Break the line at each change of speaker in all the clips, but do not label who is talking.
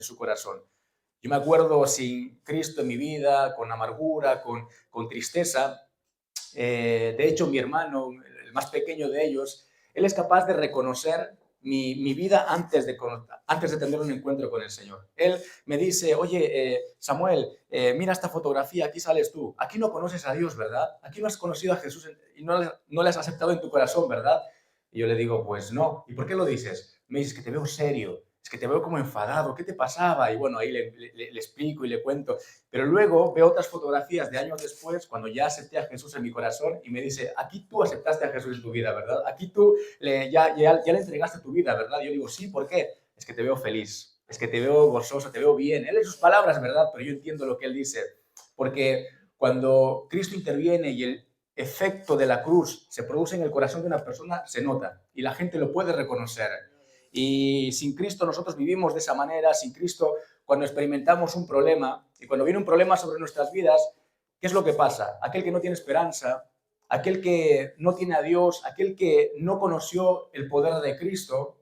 su corazón. Yo me acuerdo sin Cristo en mi vida, con amargura, con tristeza. De hecho, mi hermano, el más pequeño de ellos, él es capaz de reconocer mi vida antes de tener un encuentro con el Señor. Él me dice, oye, Samuel, mira esta fotografía, aquí sales tú. Aquí no conoces a Dios, ¿verdad? Aquí no has conocido a Jesús y no le has aceptado en tu corazón, ¿verdad? Y yo le digo, pues no. ¿Y por qué lo dices? Me dices que te veo serio, es que te veo como enfadado, ¿qué te pasaba? Y bueno, ahí le explico y le cuento. Pero luego veo otras fotografías de años después, cuando ya acepté a Jesús en mi corazón, y me dice, aquí tú aceptaste a Jesús en tu vida, ¿verdad? Aquí tú ya le entregaste tu vida, ¿verdad? Y yo digo, sí, ¿por qué? Es que te veo feliz, es que te veo gozoso, te veo bien. Él en sus palabras, ¿verdad? Pero yo entiendo lo que él dice, porque cuando Cristo interviene y el efecto de la cruz se produce en el corazón de una persona, se nota, y la gente lo puede reconocer. Y sin Cristo nosotros vivimos de esa manera, sin Cristo cuando experimentamos un problema y cuando viene un problema sobre nuestras vidas, ¿qué es lo que pasa? Aquel que no tiene esperanza, aquel que no tiene a Dios, aquel que no conoció el poder de Cristo,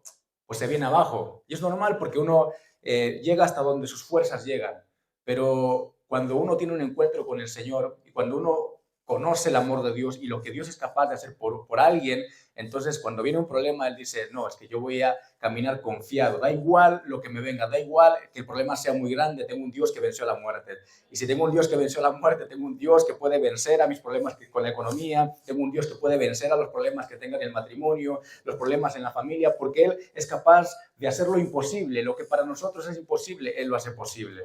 pues se viene abajo. Y es normal porque uno llega hasta donde sus fuerzas llegan. Pero cuando uno tiene un encuentro con el Señor y cuando uno conoce el amor de Dios y lo que Dios es capaz de hacer por alguien, entonces cuando viene un problema, Él dice, no, es que yo voy a caminar confiado, da igual lo que me venga, da igual que el problema sea muy grande, tengo un Dios que venció la muerte. Y si tengo un Dios que venció la muerte, tengo un Dios que puede vencer a mis problemas con la economía, tengo un Dios que puede vencer a los problemas que tenga en el matrimonio, los problemas en la familia, porque Él es capaz de hacer lo imposible, lo que para nosotros es imposible, Él lo hace posible.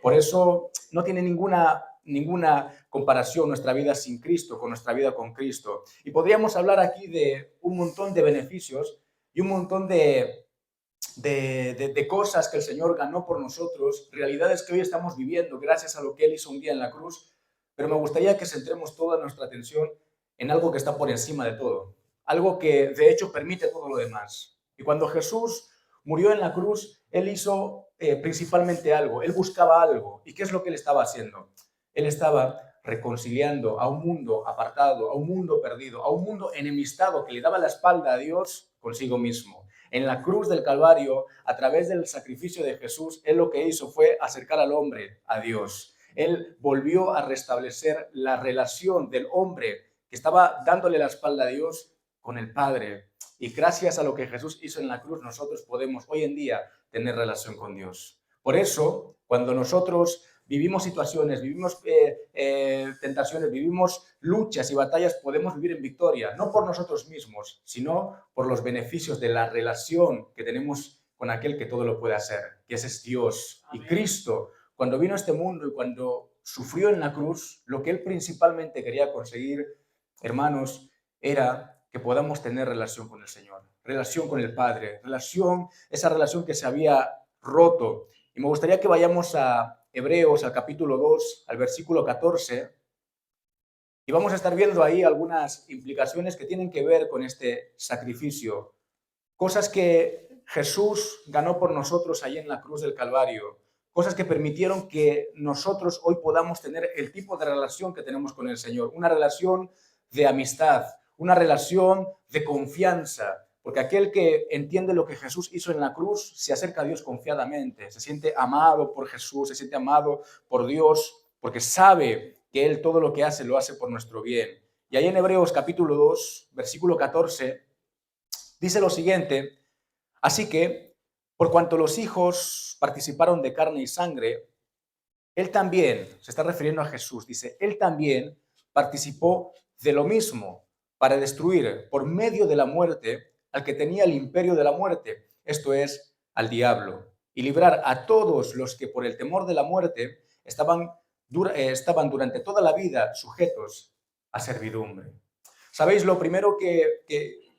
Por eso no tiene ninguna comparación nuestra vida sin Cristo con nuestra vida con Cristo. Y podríamos hablar aquí de un montón de beneficios y un montón de cosas que el Señor ganó por nosotros, realidades que hoy estamos viviendo gracias a lo que Él hizo un día en la cruz, pero me gustaría que centremos toda nuestra atención en algo que está por encima de todo, algo que de hecho permite todo lo demás. Y cuando Jesús murió en la cruz, Él hizo principalmente algo, Él buscaba algo. ¿Y qué es lo que Él estaba haciendo? Él estaba reconciliando a un mundo apartado, a un mundo perdido, a un mundo enemistado que le daba la espalda a Dios consigo mismo. En la cruz del Calvario, a través del sacrificio de Jesús, Él lo que hizo fue acercar al hombre a Dios. Él volvió a restablecer la relación del hombre que estaba dándole la espalda a Dios con el Padre. Y gracias a lo que Jesús hizo en la cruz, nosotros podemos hoy en día tener relación con Dios. Por eso, cuando nosotros vivimos situaciones, vivimos tentaciones, vivimos luchas y batallas, podemos vivir en victoria, no por nosotros mismos, sino por los beneficios de la relación que tenemos con aquel que todo lo puede hacer, que ese es Dios. Amén. Y Cristo, cuando vino a este mundo y cuando sufrió en la cruz, lo que Él principalmente quería conseguir, hermanos, era que podamos tener relación con el Señor, relación con el Padre, esa relación que se había roto. Y me gustaría que vayamos a Hebreos, al capítulo 2, al versículo 14, y vamos a estar viendo ahí algunas implicaciones que tienen que ver con este sacrificio, cosas que Jesús ganó por nosotros allí en la cruz del Calvario, cosas que permitieron que nosotros hoy podamos tener el tipo de relación que tenemos con el Señor, una relación de amistad, una relación de confianza, porque aquel que entiende lo que Jesús hizo en la cruz se acerca a Dios confiadamente, se siente amado por Jesús, se siente amado por Dios, porque sabe que Él todo lo que hace lo hace por nuestro bien. Y ahí en Hebreos capítulo 2, versículo 14, dice lo siguiente: así que, por cuanto los hijos participaron de carne y sangre, Él también, se está refiriendo a Jesús, dice, Él también participó de lo mismo para destruir por medio de la muerte al que tenía el imperio de la muerte, esto es, al diablo, y librar a todos los que por el temor de la muerte estaban durante toda la vida sujetos a servidumbre. ¿Sabéis? Lo primero que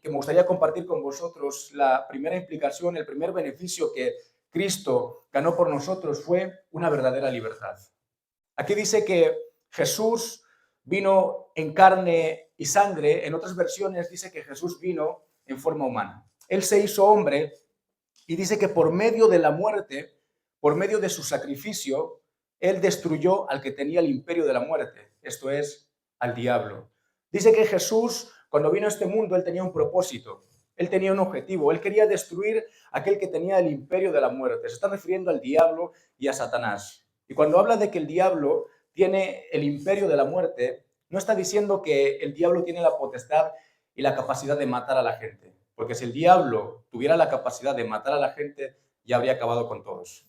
me gustaría compartir con vosotros, la primera implicación, el primer beneficio que Cristo ganó por nosotros fue una verdadera libertad. Aquí dice que Jesús vino en carne y sangre, en otras versiones dice que Jesús vino en forma humana. Él se hizo hombre y dice que por medio de la muerte, por medio de su sacrificio, Él destruyó al que tenía el imperio de la muerte, esto es, al diablo. Dice que Jesús, cuando vino a este mundo, Él tenía un propósito. Él tenía un objetivo, él quería destruir aquel que tenía el imperio de la muerte. Se está refiriendo al diablo y a Satanás. Y cuando habla de que el diablo tiene el imperio de la muerte, no está diciendo que el diablo tiene la potestad y la capacidad de matar a la gente. Porque si el diablo tuviera la capacidad de matar a la gente, ya habría acabado con todos.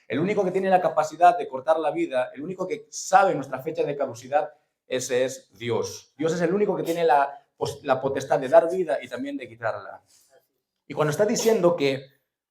El único que tiene la capacidad de cortar la vida, el único que sabe nuestra fecha de caducidad, ese es Dios. Dios es el único que tiene la potestad de dar vida y también de quitarla. Y cuando está diciendo que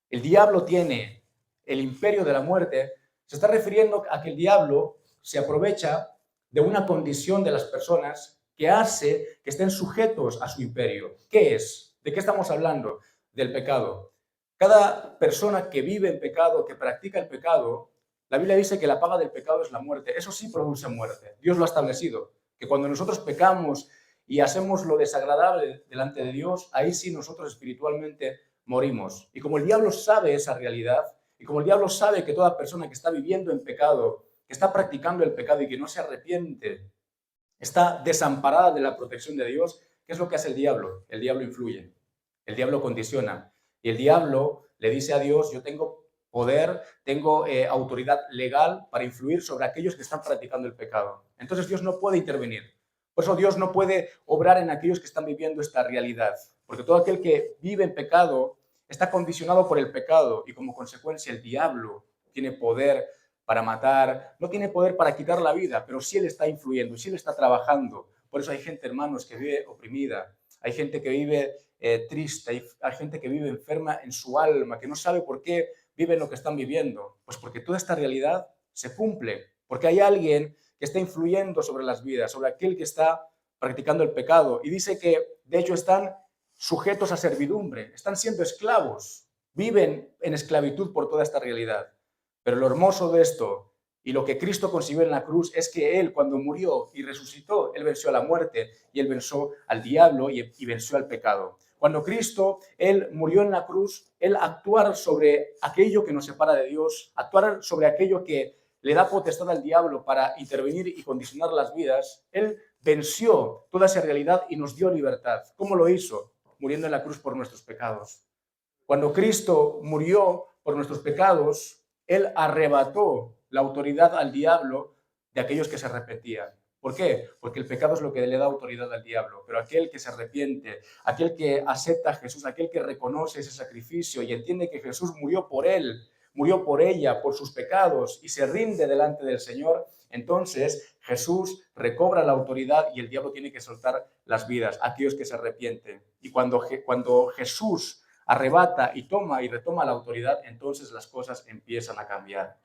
el diablo tiene el imperio de la muerte, se está refiriendo a que el diablo se aprovecha de una condición de las personas que hace que estén sujetos a su imperio. ¿Qué es? ¿De qué estamos hablando? Del pecado. Cada persona que vive en pecado, que practica el pecado, la Biblia dice que la paga del pecado es la muerte. Eso sí produce muerte. Dios lo ha establecido. Que cuando nosotros pecamos y hacemos lo desagradable delante de Dios, ahí sí nosotros espiritualmente morimos. Y como el diablo sabe esa realidad, y como el diablo sabe que toda persona que está viviendo en pecado, que está practicando el pecado y que no se arrepiente, está desamparada de la protección de Dios, ¿qué es lo que hace el diablo? El diablo influye, el diablo condiciona. Y el diablo le dice a Dios, yo tengo poder, tengo autoridad legal para influir sobre aquellos que están practicando el pecado. Entonces Dios no puede intervenir. Por eso Dios no puede obrar en aquellos que están viviendo esta realidad. Porque todo aquel que vive en pecado está condicionado por el pecado y como consecuencia el diablo tiene poder para matar, no tiene poder para quitar la vida, pero sí él está influyendo, sí él está trabajando. Por eso hay gente, hermanos, que vive oprimida, hay gente que vive triste, hay gente que vive enferma en su alma, que no sabe por qué viven lo que están viviendo. Pues porque toda esta realidad se cumple, porque hay alguien que está influyendo sobre las vidas, sobre aquel que está practicando el pecado. Y dice que, de hecho, están sujetos a servidumbre, están siendo esclavos, viven en esclavitud por toda esta realidad. Pero lo hermoso de esto y lo que Cristo consiguió en la cruz es que Él, cuando murió y resucitó, Él venció a la muerte y Él venció al diablo y venció al pecado. Cuando Cristo, Él murió en la cruz, Él actuar sobre aquello que nos separa de Dios, actuar sobre aquello que le da potestad al diablo para intervenir y condicionar las vidas, Él venció toda esa realidad y nos dio libertad. ¿Cómo lo hizo? Muriendo en la cruz por nuestros pecados. Cuando Cristo murió por nuestros pecados, Él arrebató la autoridad al diablo de aquellos que se arrepentían. ¿Por qué? Porque el pecado es lo que le da autoridad al diablo, pero aquel que se arrepiente, aquel que acepta a Jesús, aquel que reconoce ese sacrificio y entiende que Jesús murió por él, murió por ella, por sus pecados y se rinde delante del Señor, entonces Jesús recobra la autoridad y el diablo tiene que soltar las vidas a aquellos que se arrepienten. Y cuando Jesús arrebata y toma y retoma la autoridad, entonces las cosas empiezan a cambiar.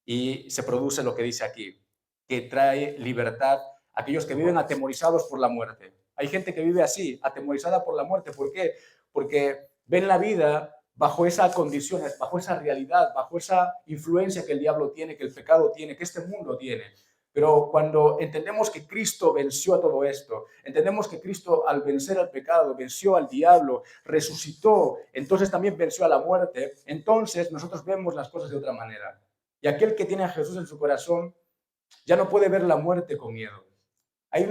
Y se produce lo que dice aquí, que trae libertad a aquellos que viven atemorizados por la muerte. Hay gente que vive así, atemorizada por la muerte. ¿Por qué? Porque ven la vida bajo esa condición, bajo esa realidad, bajo esa influencia que el diablo tiene, que el pecado tiene, que este mundo tiene. Pero cuando entendemos que Cristo venció a todo esto, entendemos que Cristo al vencer al pecado, venció al diablo, resucitó, entonces también venció a la muerte, entonces nosotros vemos las cosas de otra manera. Y aquel que tiene a Jesús en su corazón ya no puede ver la muerte con miedo. Hay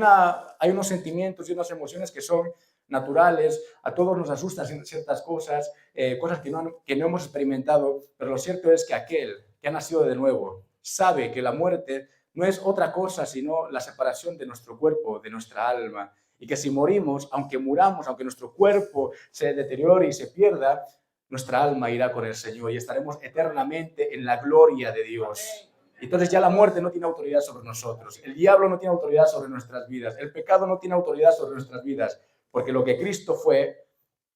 unos sentimientos y unas emociones que son naturales, a todos nos asustan ciertas cosas, cosas que no hemos experimentado, pero lo cierto es que aquel que ha nacido de nuevo sabe que la muerte no es otra cosa sino la separación de nuestro cuerpo, de nuestra alma, y que si morimos, aunque muramos, aunque nuestro cuerpo se deteriore y se pierda, nuestra alma irá con el Señor y estaremos eternamente en la gloria de Dios. Entonces ya la muerte no tiene autoridad sobre nosotros, el diablo no tiene autoridad sobre nuestras vidas, el pecado no tiene autoridad sobre nuestras vidas, porque lo que Cristo fue,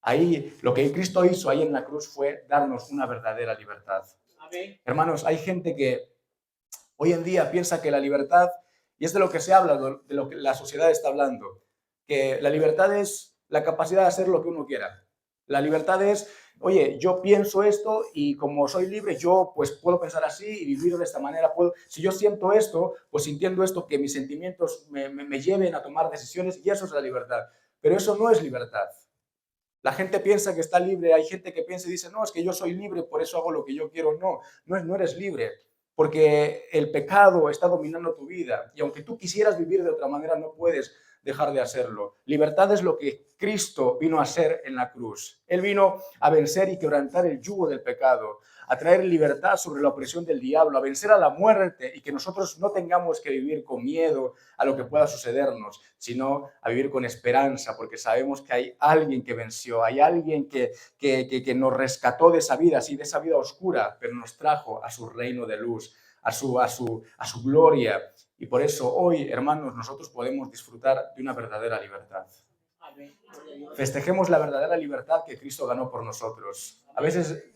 ahí, lo que Cristo hizo ahí en la cruz fue darnos una verdadera libertad. Amén. Hermanos, hay gente que hoy en día piensa que la libertad, y es de lo que se habla, de lo que la sociedad está hablando, que la libertad es la capacidad de hacer lo que uno quiera. La libertad es, oye, yo pienso esto y como soy libre, yo pues puedo pensar así y vivir de esta manera. Si yo siento esto, pues sintiendo esto, que mis sentimientos me lleven a tomar decisiones y eso es la libertad. Pero eso no es libertad. La gente piensa que está libre, hay gente que piensa y dice, no, es que yo soy libre, por eso hago lo que yo quiero. No eres libre, porque el pecado está dominando tu vida y aunque tú quisieras vivir de otra manera, no puedes. dejar de hacerlo. Libertad es lo que Cristo vino a hacer en la cruz. Él vino a vencer y quebrantar el yugo del pecado, a traer libertad sobre la opresión del diablo, a vencer a la muerte y que nosotros no tengamos que vivir con miedo a lo que pueda sucedernos, sino a vivir con esperanza, porque sabemos que hay alguien que venció, hay alguien que nos rescató de esa vida, sí, de esa vida oscura, pero nos trajo a su reino de luz, a su gloria. Y por eso hoy, hermanos, nosotros podemos disfrutar de una verdadera libertad. Festejemos la verdadera libertad que Cristo ganó por nosotros. A veces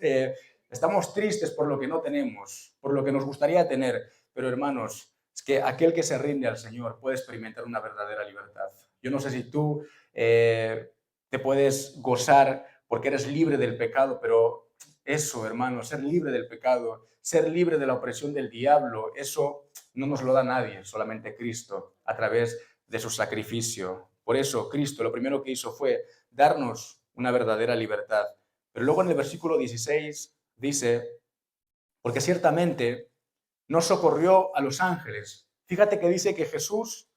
estamos tristes por lo que no tenemos, por lo que nos gustaría tener, pero hermanos, es que aquel que se rinde al Señor puede experimentar una verdadera libertad. Yo no sé si tú te puedes gozar porque eres libre del pecado, pero eso, hermanos, ser libre del pecado, ser libre de la opresión del diablo, eso no nos lo da nadie, solamente Cristo, a través de su sacrificio. Por eso Cristo lo primero que hizo fue darnos una verdadera libertad. Pero luego en el versículo 16 dice, porque ciertamente no socorrió a los ángeles. Fíjate que dice que Jesús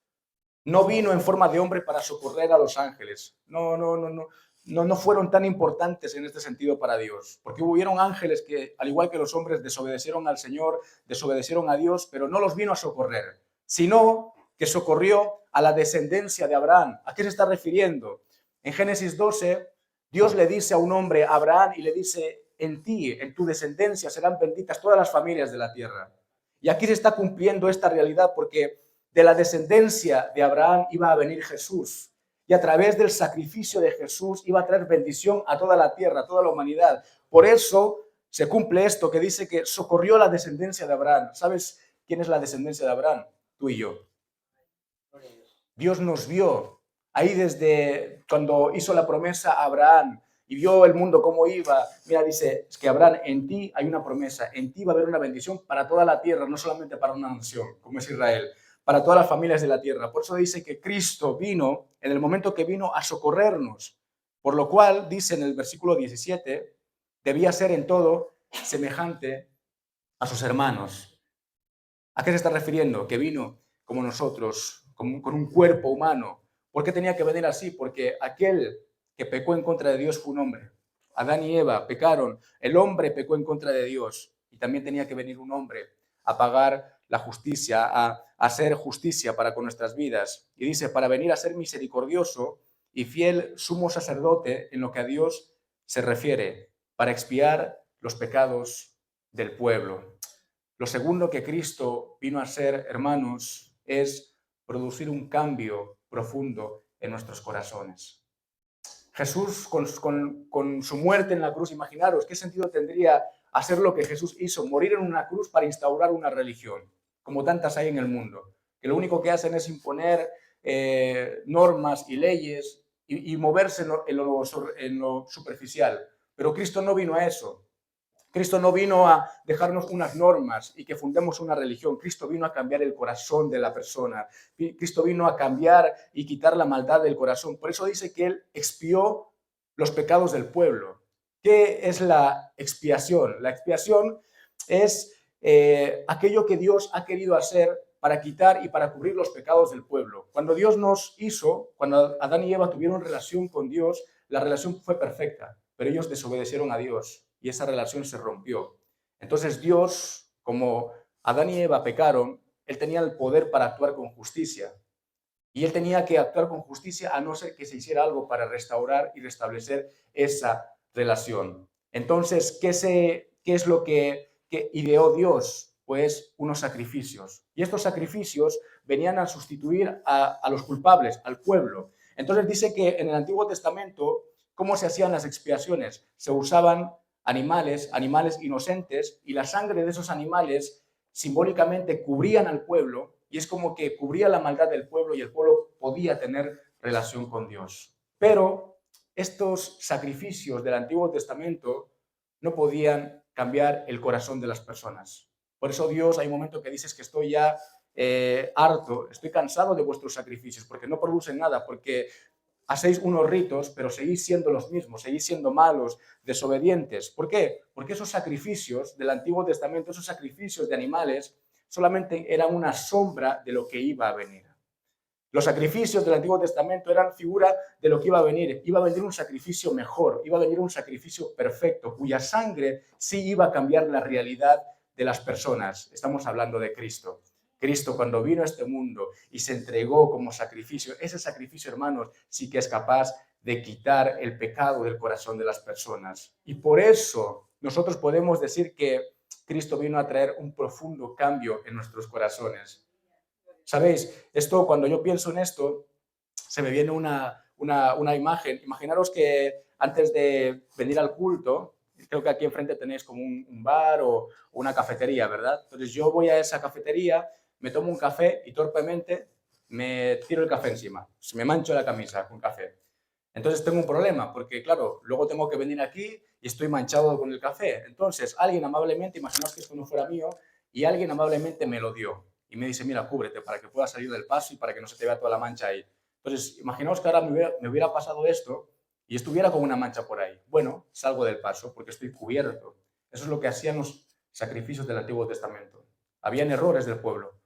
no vino en forma de hombre para socorrer a los ángeles. No fueron tan importantes en este sentido para Dios, porque hubieron ángeles que, al igual que los hombres, desobedecieron al Señor, desobedecieron a Dios, pero no los vino a socorrer, sino que socorrió a la descendencia de Abraham. ¿A qué se está refiriendo? En Génesis 12, Dios le dice a un hombre, a Abraham, y le dice, en ti, en tu descendencia, serán benditas todas las familias de la tierra. Y aquí se está cumpliendo esta realidad porque de la descendencia de Abraham iba a venir Jesús. Y a través del sacrificio de Jesús iba a traer bendición a toda la tierra, a toda la humanidad. Por eso se cumple esto que dice que socorrió la descendencia de Abraham. ¿Sabes quién es la descendencia de Abraham? Tú y yo. Dios nos vio ahí desde cuando hizo la promesa a Abraham y vio el mundo cómo iba. Mira, dice, es que Abraham, en ti hay una promesa, en ti va a haber una bendición para toda la tierra, no solamente para una nación, como es Israel, para todas las familias de la tierra. Por eso dice que Cristo vino, en el momento que vino, a socorrernos. Por lo cual, dice en el versículo 17, debía ser en todo semejante a sus hermanos. ¿A qué se está refiriendo? Que vino como nosotros, con un cuerpo humano. ¿Por qué tenía que venir así? Porque aquel que pecó en contra de Dios fue un hombre. Adán y Eva pecaron, el hombre pecó en contra de Dios y también tenía que venir un hombre a pagar la justicia, a hacer justicia para con nuestras vidas. Y dice, para venir a ser misericordioso y fiel sumo sacerdote en lo que a Dios se refiere, para expiar los pecados del pueblo. Lo segundo que Cristo vino a hacer, hermanos, es producir un cambio profundo en nuestros corazones. Jesús, con su muerte en la cruz, imaginaros, ¿qué sentido tendría hacer lo que Jesús hizo? Morir en una cruz para instaurar una religión, como tantas hay en el mundo, que lo único que hacen es imponer normas y leyes y moverse en lo superficial. Pero Cristo no vino a eso. Cristo no vino a dejarnos unas normas y que fundemos una religión. Cristo vino a cambiar el corazón de la persona. Cristo vino a cambiar y quitar la maldad del corazón. Por eso dice que Él expió los pecados del pueblo. ¿Qué es la expiación? La expiación es aquello que Dios ha querido hacer para quitar y para cubrir los pecados del pueblo. Cuando Dios nos hizo, cuando Adán y Eva tuvieron relación con Dios, la relación fue perfecta, pero ellos desobedecieron a Dios y esa relación se rompió. Entonces Dios, como Adán y Eva pecaron, Él tenía el poder para actuar con justicia. Y Él tenía que actuar con justicia a no ser que se hiciera algo para restaurar y restablecer esa relación. Entonces, ¿qué es lo que ideó Dios? Pues unos sacrificios. Y estos sacrificios venían a sustituir a los culpables, al pueblo. Entonces dice que en el Antiguo Testamento, ¿cómo se hacían las expiaciones? Se usaban animales inocentes, y la sangre de esos animales simbólicamente cubrían al pueblo, y es como que cubría la maldad del pueblo y el pueblo podía tener relación con Dios. Pero estos sacrificios del Antiguo Testamento no podían cambiar el corazón de las personas. Por eso Dios, hay un momento que dices que estoy ya harto, estoy cansado de vuestros sacrificios, porque no producen nada, porque hacéis unos ritos, pero seguís siendo los mismos, seguís siendo malos, desobedientes. ¿Por qué? Porque esos sacrificios del Antiguo Testamento, esos sacrificios de animales, solamente eran una sombra de lo que iba a venir. Los sacrificios del Antiguo Testamento eran figura de lo que iba a venir. Iba a venir un sacrificio mejor, iba a venir un sacrificio perfecto, cuya sangre sí iba a cambiar la realidad de las personas. Estamos hablando de Cristo. Cristo, cuando vino a este mundo y se entregó como sacrificio, ese sacrificio, hermanos, sí que es capaz de quitar el pecado del corazón de las personas. Y por eso nosotros podemos decir que Cristo vino a traer un profundo cambio en nuestros corazones. ¿Sabéis? Esto, cuando yo pienso en esto, se me viene una imagen. Imaginaros que antes de venir al culto, creo que aquí enfrente tenéis como un bar o una cafetería, ¿verdad? Entonces yo voy a esa cafetería, me tomo un café y torpemente me tiro el café encima. Me mancho la camisa con café. Entonces tengo un problema, porque claro, luego tengo que venir aquí y estoy manchado con el café. Entonces alguien amablemente, imaginaos que esto no fuera mío, y alguien amablemente me lo dio. Y me dice, mira, cúbrete para que puedas salir del paso y para que no se te vea toda la mancha ahí. Entonces, imaginaos que ahora me hubiera pasado esto y estuviera con una mancha por ahí. Bueno, salgo del paso porque estoy cubierto. Eso es lo que hacían los sacrificios del Antiguo Testamento. Habían errores del pueblo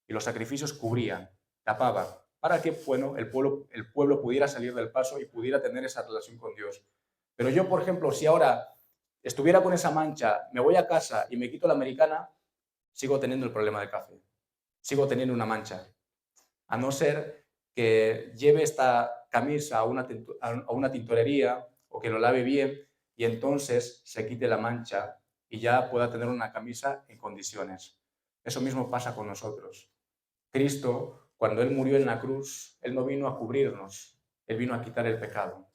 y los sacrificios cubrían, tapaban, para que bueno, el pueblo pudiera salir del paso y pudiera tener esa relación con Dios. Pero yo, por ejemplo, si ahora estuviera con esa mancha, me voy a casa y me quito la americana, sigo teniendo el problema del café. Sigo teniendo una mancha. A no ser que lleve esta camisa a una tintorería o que lo lave bien y entonces se quite la mancha y ya pueda tener una camisa en condiciones. Eso mismo pasa con nosotros. Cristo, cuando Él murió en la cruz, Él no vino a cubrirnos, Él vino a quitar el pecado.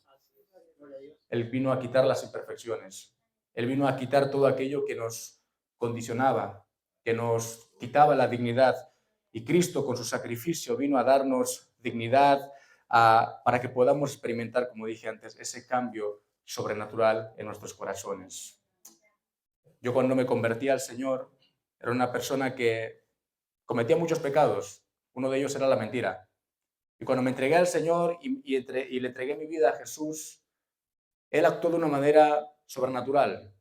Él vino a quitar las imperfecciones. Él vino a quitar todo aquello que nos condicionaba, que nos quitaba la dignidad. Y Cristo, con su sacrificio, vino a darnos dignidad para que podamos experimentar, como dije antes, ese cambio sobrenatural en nuestros corazones. Yo cuando me convertí al Señor, era una persona que cometía muchos pecados. Uno de ellos era la mentira. Y cuando me entregué al Señor y le entregué mi vida a Jesús, Él actuó de una manera sobrenatural.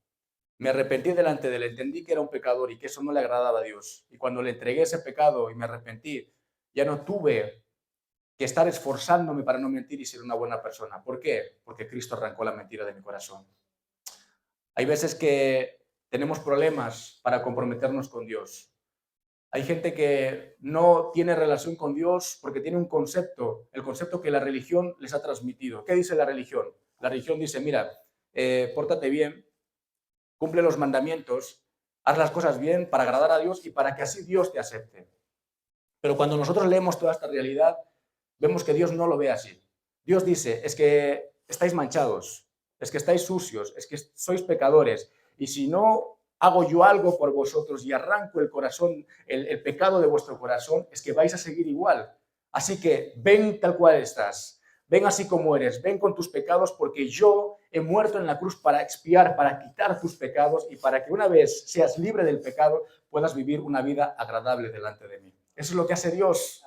Me arrepentí delante de Él, entendí que era un pecador y que eso no le agradaba a Dios. Y cuando le entregué ese pecado y me arrepentí, ya no tuve que estar esforzándome para no mentir y ser una buena persona. ¿Por qué? Porque Cristo arrancó la mentira de mi corazón. Hay veces que tenemos problemas para comprometernos con Dios. Hay gente que no tiene relación con Dios porque tiene un concepto, el concepto que la religión les ha transmitido. ¿Qué dice la religión? La religión dice, mira, pórtate bien, cumple los mandamientos, haz las cosas bien para agradar a Dios y para que así Dios te acepte. Pero cuando nosotros leemos toda esta realidad, vemos que Dios no lo ve así. Dios dice, es que estáis manchados, es que estáis sucios, es que sois pecadores, y si no hago yo algo por vosotros y arranco el corazón, el pecado de vuestro corazón, es que vais a seguir igual. Así que ven tal cual estás, ven así como eres, ven con tus pecados, porque yo he muerto en la cruz para expiar, para quitar tus pecados y para que una vez seas libre del pecado, puedas vivir una vida agradable delante de mí. Eso es lo que hace Dios.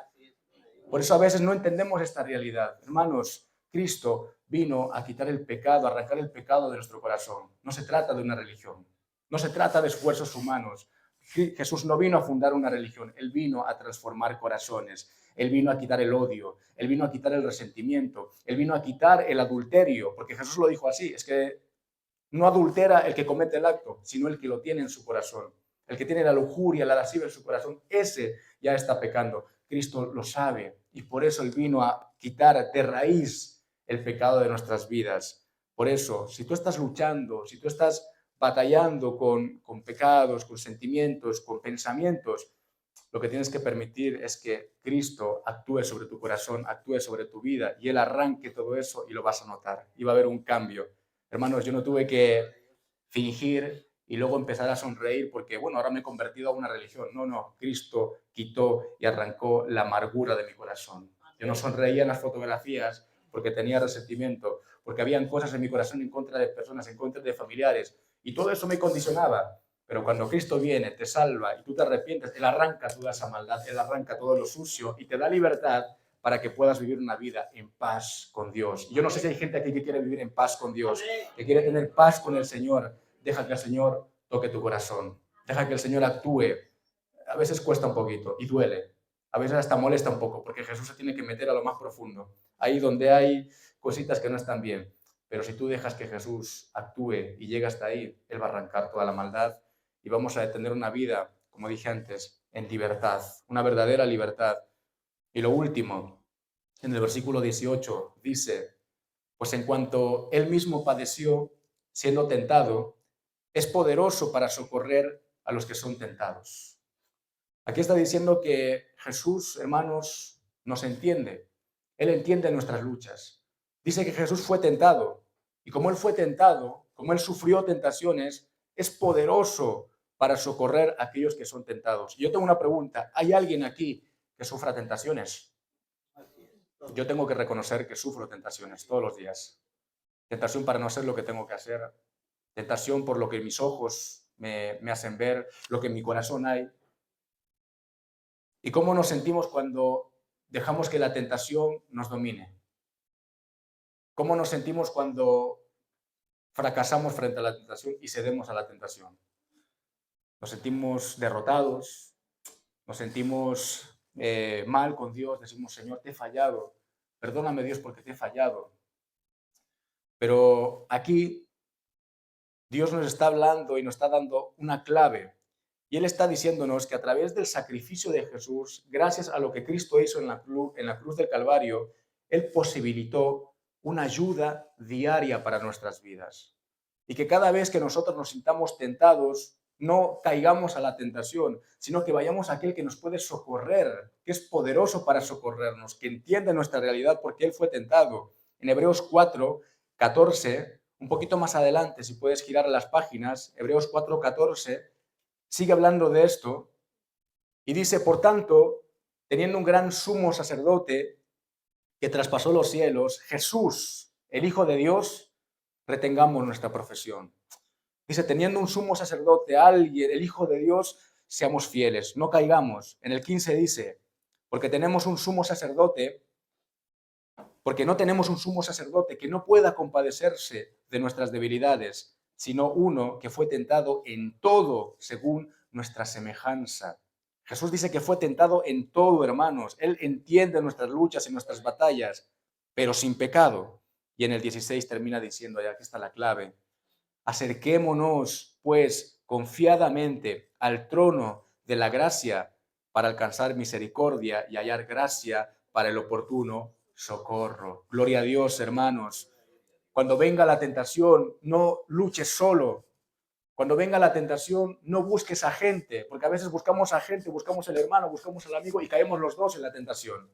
Por eso a veces no entendemos esta realidad. Hermanos, Cristo vino a quitar el pecado, a arrancar el pecado de nuestro corazón. No se trata de una religión, no se trata de esfuerzos humanos. Jesús no vino a fundar una religión, Él vino a transformar corazones, Él vino a quitar el odio, Él vino a quitar el resentimiento, Él vino a quitar el adulterio, porque Jesús lo dijo así, es que no adultera el que comete el acto, sino el que lo tiene en su corazón. El que tiene la lujuria, la lascivia en su corazón, ese ya está pecando. Cristo lo sabe y por eso Él vino a quitar de raíz el pecado de nuestras vidas. Por eso, si tú estás luchando, si tú estás batallando con pecados, con sentimientos, con pensamientos, lo que tienes que permitir es que Cristo actúe sobre tu corazón, actúe sobre tu vida y Él arranque todo eso y lo vas a notar. Y va a haber un cambio. Hermanos, yo no tuve que fingir y luego empezar a sonreír porque, bueno, ahora me he convertido a una religión. No, no, Cristo quitó y arrancó la amargura de mi corazón. Yo no sonreía en las fotografías porque tenía resentimiento, porque habían cosas en mi corazón en contra de personas, en contra de familiares, y todo eso me condicionaba. Pero cuando Cristo viene, te salva y tú te arrepientes, Él arranca toda esa maldad, Él arranca todo lo sucio y te da libertad para que puedas vivir una vida en paz con Dios. Yo no sé si hay gente aquí que quiere vivir en paz con Dios, que quiere tener paz con el Señor. Deja que el Señor toque tu corazón. Deja que el Señor actúe. A veces cuesta un poquito y duele. a veces hasta molesta un poco, porque Jesús se tiene que meter a lo más profundo, ahí donde hay cositas que no están bien. Pero si tú dejas que Jesús actúe y llega hasta ahí, Él va a arrancar toda la maldad y vamos a tener una vida, como dije antes, en libertad, una verdadera libertad. Y lo último, en el versículo 18 dice, pues en cuanto Él mismo padeció siendo tentado, es poderoso para socorrer a los que son tentados. Aquí está diciendo que Jesús, hermanos, nos entiende. Él entiende nuestras luchas. Dice que Jesús fue tentado. Y como Él fue tentado, como Él sufrió tentaciones, es poderoso para socorrer a aquellos que son tentados. Yo tengo una pregunta. ¿Hay alguien aquí que sufra tentaciones? Yo tengo que reconocer que sufro tentaciones todos los días. Tentación para no hacer lo que tengo que hacer. Tentación por lo que mis ojos me hacen ver, lo que en mi corazón hay. ¿Y cómo nos sentimos cuando dejamos que la tentación nos domine? ¿Cómo nos sentimos cuando fracasamos frente a la tentación y cedemos a la tentación? Nos sentimos derrotados, nos sentimos mal con Dios, decimos, Señor, te he fallado, perdóname Dios porque te he fallado. Pero aquí Dios nos está hablando y nos está dando una clave. Y Él está diciéndonos que a través del sacrificio de Jesús, gracias a lo que Cristo hizo en la cruz del Calvario, Él posibilitó una ayuda diaria para nuestras vidas. Y que cada vez que nosotros nos sintamos tentados, no caigamos a la tentación, sino que vayamos a aquel que nos puede socorrer, que es poderoso para socorrernos, que entiende nuestra realidad porque Él fue tentado. En Hebreos 4, 14, un poquito más adelante, si puedes girar las páginas, Hebreos 4, 14, sigue hablando de esto y dice, por tanto, teniendo un gran sumo sacerdote que traspasó los cielos, Jesús, el Hijo de Dios, retengamos nuestra profesión. Dice, teniendo un sumo sacerdote, alguien, el Hijo de Dios, seamos fieles, no caigamos. En el 15 dice, porque tenemos un sumo sacerdote, porque no tenemos un sumo sacerdote que no pueda compadecerse de nuestras debilidades, sino uno que fue tentado en todo según nuestra semejanza. Jesús dice que fue tentado en todo, hermanos. Él entiende nuestras luchas y nuestras batallas, pero sin pecado. Y en el 16 termina diciendo, y aquí está la clave, acerquémonos, pues, confiadamente al trono de la gracia para alcanzar misericordia y hallar gracia para el oportuno socorro. Gloria a Dios, hermanos. Cuando venga la tentación, no luches solo. Cuando venga la tentación, no busques a gente, porque a veces buscamos a gente, buscamos al hermano, buscamos al amigo y caemos los dos en la tentación.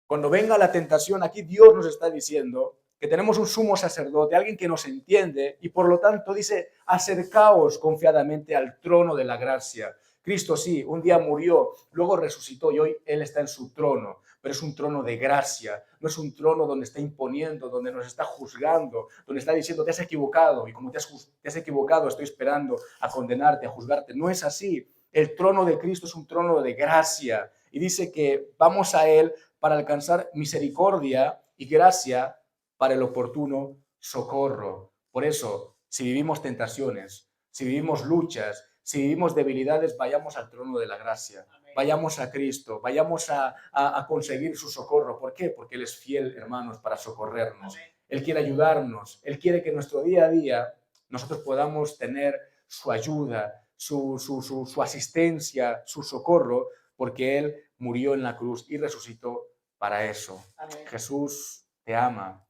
Cuando venga la tentación, aquí Dios nos está diciendo que tenemos un sumo sacerdote, alguien que nos entiende y por lo tanto dice, acercaos confiadamente al trono de la gracia. Cristo sí, un día murió, luego resucitó y hoy Él está en su trono, pero es un trono de gracia, no es un trono donde está imponiendo, donde nos está juzgando, donde está diciendo, te has equivocado y como te has equivocado estoy esperando a condenarte, a juzgarte. No es así. El trono de Cristo es un trono de gracia y dice que vamos a Él para alcanzar misericordia y gracia para el oportuno socorro. Por eso, si vivimos tentaciones, si vivimos luchas, si vivimos debilidades, vayamos al trono de la gracia. Vayamos a Cristo, vayamos a conseguir su socorro. ¿Por qué? Porque Él es fiel, hermanos, para socorrernos. Él quiere ayudarnos. Él quiere que nuestro día a día nosotros podamos tener su ayuda, su asistencia, su socorro, porque Él murió en la cruz y resucitó para eso. Amén. Jesús te ama,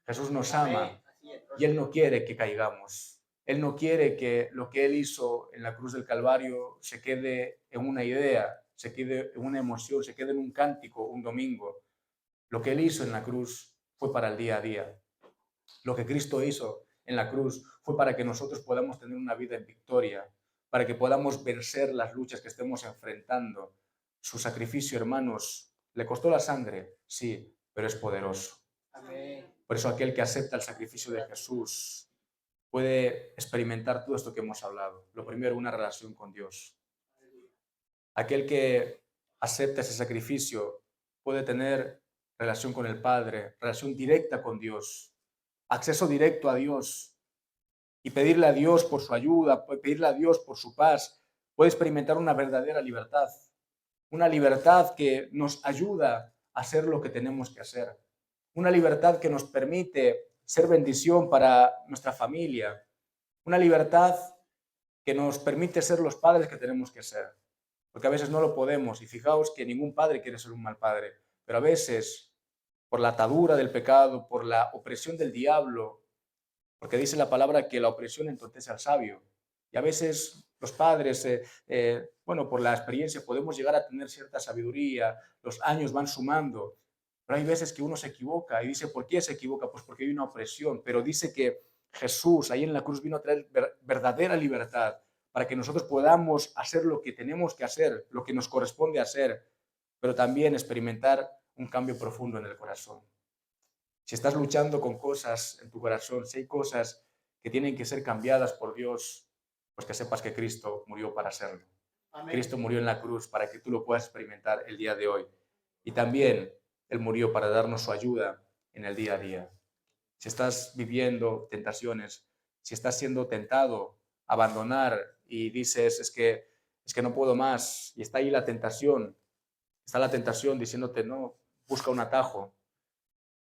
Jesús nos ama y Él no quiere que caigamos. Él no quiere que lo que Él hizo en la cruz del Calvario se quede en una idea, se quede en una emoción, se quede en un cántico un domingo. Lo que Él hizo en la cruz fue para el día a día. Lo que Cristo hizo en la cruz fue para que nosotros podamos tener una vida en victoria, para que podamos vencer las luchas que estemos enfrentando. Su sacrificio, hermanos, ¿le costó la sangre? Sí, pero es poderoso. Amén. Por eso aquel que acepta el sacrificio de Jesús puede experimentar todo esto que hemos hablado. Lo primero, una relación con Dios. Aquel que acepta ese sacrificio puede tener relación con el Padre, relación directa con Dios, acceso directo a Dios y pedirle a Dios por su ayuda, pedirle a Dios por su paz, puede experimentar una verdadera libertad. una libertad que nos ayuda a hacer lo que tenemos que hacer, una libertad que nos permite ser bendición para nuestra familia, una libertad que nos permite ser los padres que tenemos que ser, porque a veces no lo podemos, y fijaos que ningún padre quiere ser un mal padre, pero a veces por la atadura del pecado, por la opresión del diablo, porque dice la palabra que la opresión entorpece al sabio, y a veces los padres, bueno, por la experiencia podemos llegar a tener cierta sabiduría, los años van sumando, pero hay veces que uno se equivoca y dice, ¿por qué se equivoca? Pues porque hay una opresión, pero dice que Jesús ahí en la cruz vino a traer verdadera libertad para que nosotros podamos hacer lo que tenemos que hacer, lo que nos corresponde hacer, pero también experimentar un cambio profundo en el corazón. Si estás luchando con cosas en tu corazón, si hay cosas que tienen que ser cambiadas por Dios, pues que sepas que Cristo murió para hacerlo. Amén. Cristo murió en la cruz para que tú lo puedas experimentar el día de hoy. Y también Él murió para darnos su ayuda en el día a día. Si estás viviendo tentaciones, si estás siendo tentado a abandonar y dices, es que no puedo más, y está ahí la tentación, está la tentación diciéndote, no, busca un atajo,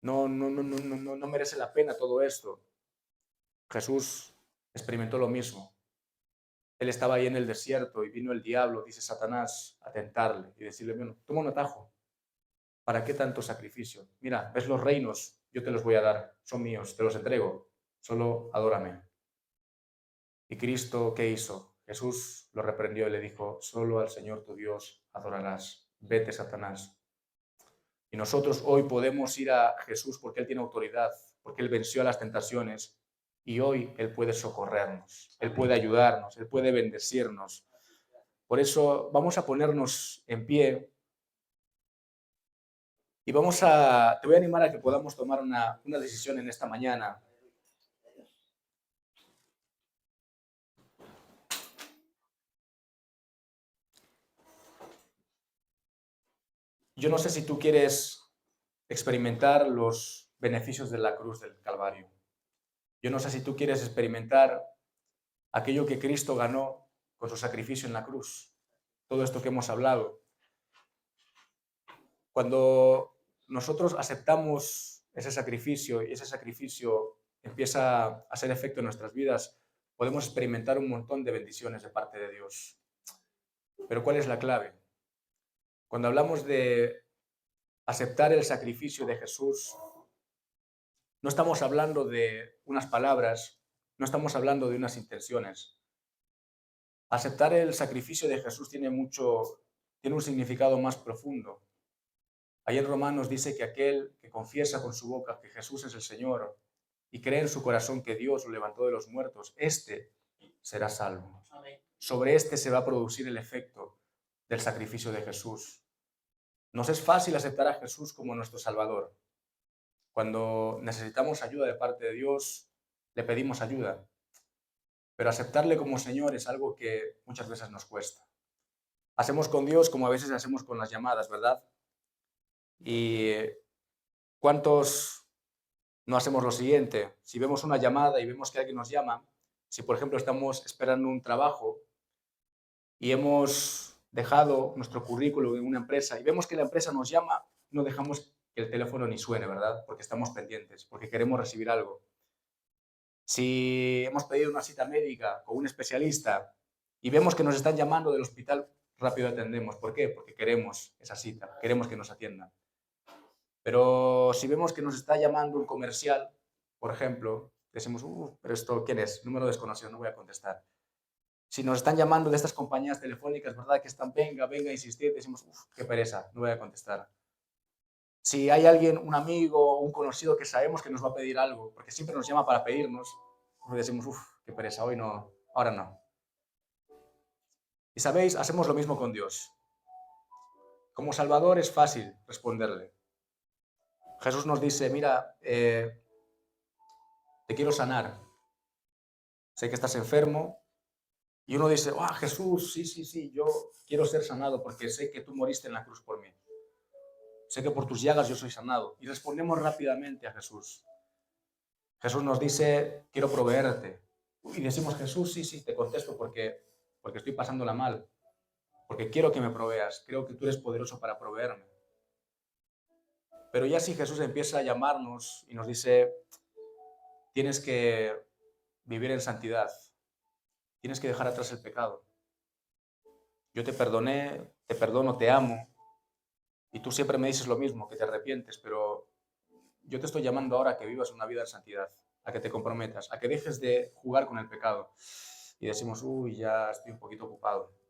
no merece la pena todo esto. Jesús experimentó lo mismo. Él estaba ahí en el desierto y vino el diablo, dice Satanás, a tentarle y decirle, bueno, toma un atajo. ¿Para qué tanto sacrificio? Mira, ves los reinos, yo te los voy a dar, son míos, te los entrego, solo adórame. ¿Y Cristo qué hizo? Jesús lo reprendió y le dijo, solo al Señor tu Dios adorarás. Vete, Satanás. Y nosotros hoy podemos ir a Jesús porque Él tiene autoridad, porque Él venció a las tentaciones y hoy Él puede socorrernos, Él puede ayudarnos, Él puede bendecirnos. Por eso vamos a ponernos en pie y te voy a animar a que podamos tomar una decisión en esta mañana. Yo no sé si tú quieres experimentar los beneficios de la cruz del Calvario. Yo no sé si tú quieres experimentar aquello que Cristo ganó con su sacrificio en la cruz. Todo esto que hemos hablado. Cuando nosotros aceptamos ese sacrificio y ese sacrificio empieza a hacer efecto en nuestras vidas, podemos experimentar un montón de bendiciones de parte de Dios. Pero ¿cuál es la clave? Cuando hablamos de aceptar el sacrificio de Jesús, no estamos hablando de unas palabras, no estamos hablando de unas intenciones. Aceptar el sacrificio de Jesús tiene un significado más profundo. Ahí en Romanos dice que aquel que confiesa con su boca que Jesús es el Señor y cree en su corazón que Dios lo levantó de los muertos, éste será salvo. Sobre este se va a producir el efecto del sacrificio de Jesús. Nos es fácil aceptar a Jesús como nuestro Salvador. Cuando necesitamos ayuda de parte de Dios, le pedimos ayuda. Pero aceptarle como Señor es algo que muchas veces nos cuesta. Hacemos con Dios como a veces hacemos con las llamadas, ¿verdad? ¿Y cuántos no hacemos lo siguiente? Si vemos una llamada y vemos que alguien nos llama, si por ejemplo estamos esperando un trabajo y hemos dejado nuestro currículum en una empresa y vemos que la empresa nos llama, no dejamos que el teléfono ni suene, ¿verdad? Porque estamos pendientes, porque queremos recibir algo. Si hemos pedido una cita médica con un especialista y vemos que nos están llamando del hospital, rápido atendemos. ¿Por qué? Porque queremos esa cita, queremos que nos atiendan. Pero si vemos que nos está llamando un comercial, por ejemplo, decimos, pero esto, ¿quién es? Número desconocido, no voy a contestar. Si nos están llamando de estas compañías telefónicas, ¿verdad? Que están, venga, a insistir, decimos, qué pereza, no voy a contestar. Si hay alguien, un amigo o un conocido que sabemos que nos va a pedir algo, porque siempre nos llama para pedirnos, pues decimos, qué pereza, hoy no, ahora no. Y sabéis, hacemos lo mismo con Dios. Como Salvador es fácil responderle. Jesús nos dice, mira, te quiero sanar. Sé que estás enfermo. Y uno dice, Jesús, sí, yo quiero ser sanado porque sé que tú moriste en la cruz por mí. Sé que por tus llagas yo soy sanado. Y respondemos rápidamente a Jesús. Jesús nos dice, quiero proveerte. Y decimos, Jesús, sí, te contesto porque estoy pasándola mal. porque quiero que me proveas, creo que tú eres poderoso para proveerme. Pero ya si Jesús empieza a llamarnos y nos dice, tienes que vivir en santidad, tienes que dejar atrás el pecado. Yo te perdoné, te perdono, te amo, y tú siempre me dices lo mismo, que te arrepientes, pero yo te estoy llamando ahora a que vivas una vida en santidad, a que te comprometas, a que dejes de jugar con el pecado. Y decimos, uy, ya estoy un poquito ocupado.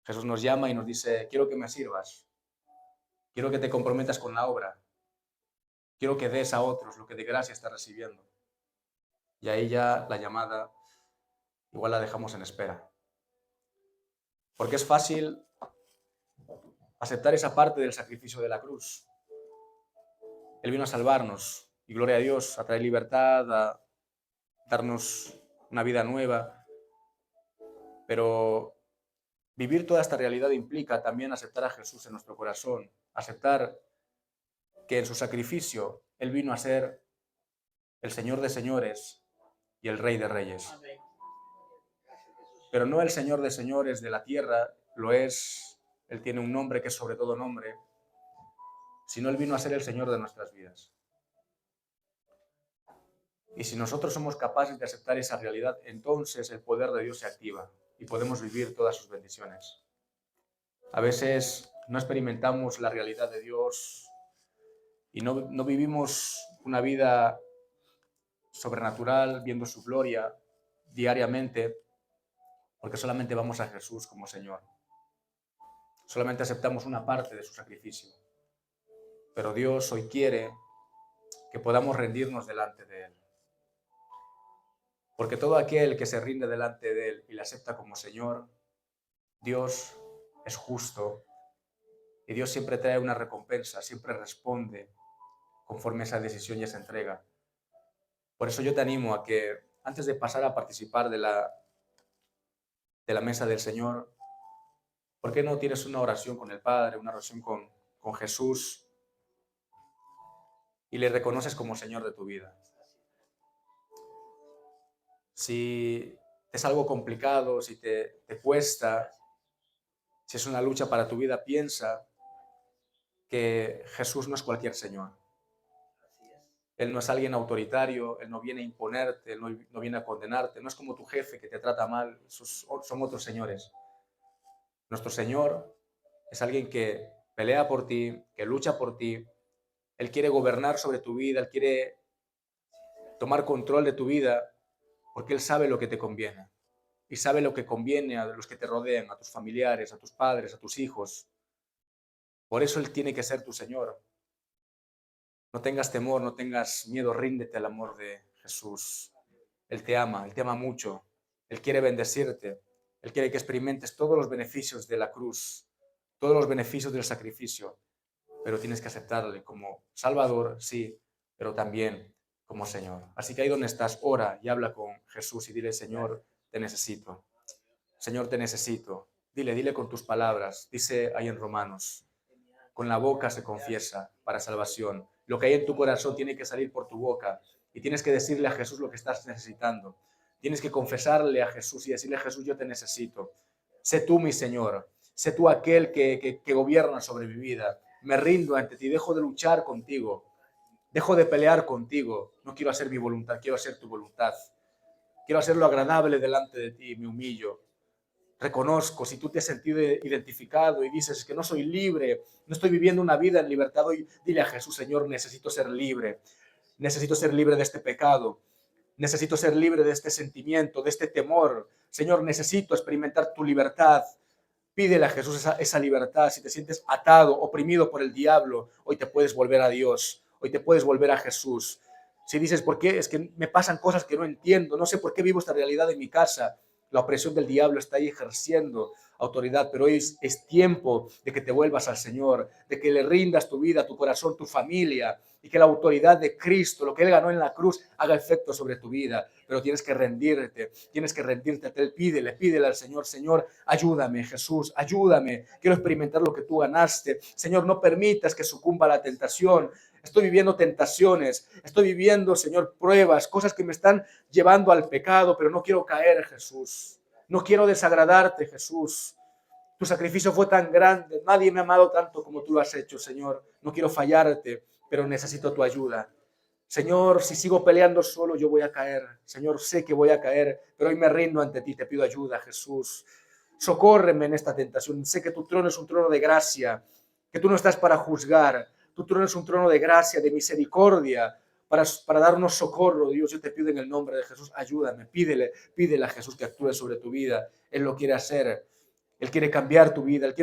Jesús nos llama y nos dice, quiero que me sirvas, quiero que te comprometas con la obra, quiero que des a otros lo que de gracia estás recibiendo. Y ahí ya la llamada igual la dejamos en espera. Porque es fácil aceptar esa parte del sacrificio de la cruz. Él vino a salvarnos y gloria a Dios, a traer libertad, a darnos una vida nueva. Pero vivir toda esta realidad implica también aceptar a Jesús en nuestro corazón, aceptar que en su sacrificio Él vino a ser el Señor de señores y el Rey de reyes. Pero no el Señor de señores de la tierra, lo es, Él tiene un nombre que es sobre todo nombre, sino Él vino a ser el Señor de nuestras vidas. Y si nosotros somos capaces de aceptar esa realidad, entonces el poder de Dios se activa y podemos vivir todas sus bendiciones. A veces no experimentamos la realidad de Dios y no vivimos una vida sobrenatural, viendo su gloria diariamente, porque solamente vamos a Jesús como Señor. Solamente aceptamos una parte de su sacrificio. Pero Dios hoy quiere que podamos rendirnos delante de Él. Porque todo aquel que se rinde delante de Él y le acepta como Señor, Dios es justo y Dios siempre trae una recompensa, siempre responde conforme a esa decisión y esa entrega. Por eso yo te animo a que antes de pasar a participar de la mesa del Señor, ¿por qué no tienes una oración con el Padre, una oración con Jesús y le reconoces como Señor de tu vida? Si es algo complicado, si te cuesta, si es una lucha para tu vida, piensa que Jesús no es cualquier Señor. Él no es alguien autoritario, Él no viene a imponerte, Él no viene a condenarte, no es como tu jefe que te trata mal, son otros señores. Nuestro Señor es alguien que pelea por ti, que lucha por ti, Él quiere gobernar sobre tu vida, Él quiere tomar control de tu vida, porque Él sabe lo que te conviene y sabe lo que conviene a los que te rodean, a tus familiares, a tus padres, a tus hijos. Por eso Él tiene que ser tu Señor. No tengas temor, no tengas miedo, ríndete al amor de Jesús. Él te ama mucho. Él quiere bendecirte. Él quiere que experimentes todos los beneficios de la cruz, todos los beneficios del sacrificio, pero tienes que aceptarle como Salvador, sí, pero también como Señor. Así que ahí donde estás, ora y habla con Jesús y dile, Señor, te necesito. Señor, te necesito. Dile con tus palabras. Dice ahí en Romanos, con la boca se confiesa para salvación. Lo que hay en tu corazón tiene que salir por tu boca y tienes que decirle a Jesús lo que estás necesitando. Tienes que confesarle a Jesús y decirle, Jesús, yo te necesito. Sé tú mi Señor. Sé tú aquel que gobierna sobre mi vida. Me rindo ante ti, dejo de luchar contigo. Dejo de pelear contigo. No quiero hacer mi voluntad, quiero hacer tu voluntad. Quiero hacerlo agradable delante de ti, me humillo. Reconozco, si tú te has sentido identificado y dices que no soy libre, no estoy viviendo una vida en libertad, hoy dile a Jesús, Señor, necesito ser libre de este pecado, necesito ser libre de este sentimiento, de este temor. Señor, necesito experimentar tu libertad. Pídele a Jesús esa libertad. Si te sientes atado, oprimido por el diablo, hoy te puedes volver a Dios, hoy te puedes volver a Jesús. Si dices, ¿por qué? Es que me pasan cosas que no entiendo, no sé por qué vivo esta realidad en mi casa. La opresión del diablo está ahí ejerciendo autoridad, pero hoy es tiempo de que te vuelvas al Señor, de que le rindas tu vida, tu corazón, tu familia, y que la autoridad de Cristo, lo que Él ganó en la cruz, haga efecto sobre tu vida. Pero tienes que rendirte a Él. Pídele al Señor, Señor, ayúdame, Jesús, ayúdame. Quiero experimentar lo que tú ganaste. Señor, no permitas que sucumba a la tentación. Estoy viviendo tentaciones, estoy viviendo, Señor, pruebas, cosas que me están llevando al pecado, pero no quiero caer, Jesús. No quiero desagradarte, Jesús. Tu sacrificio fue tan grande. Nadie me ha amado tanto como tú lo has hecho, Señor. No quiero fallarte, pero necesito tu ayuda. Señor, si sigo peleando solo, yo voy a caer. Señor, sé que voy a caer, pero hoy me rindo ante ti. Te pido ayuda, Jesús. Socórreme en esta tentación. Sé que tu trono es un trono de gracia, que tú no estás para juzgar. Tu trono es un trono de gracia, de misericordia, para darnos socorro. Dios, yo te pido en el nombre de Jesús, ayúdame. Pídele a Jesús que actúe sobre tu vida. Él lo quiere hacer. Él quiere cambiar tu vida. Él quiere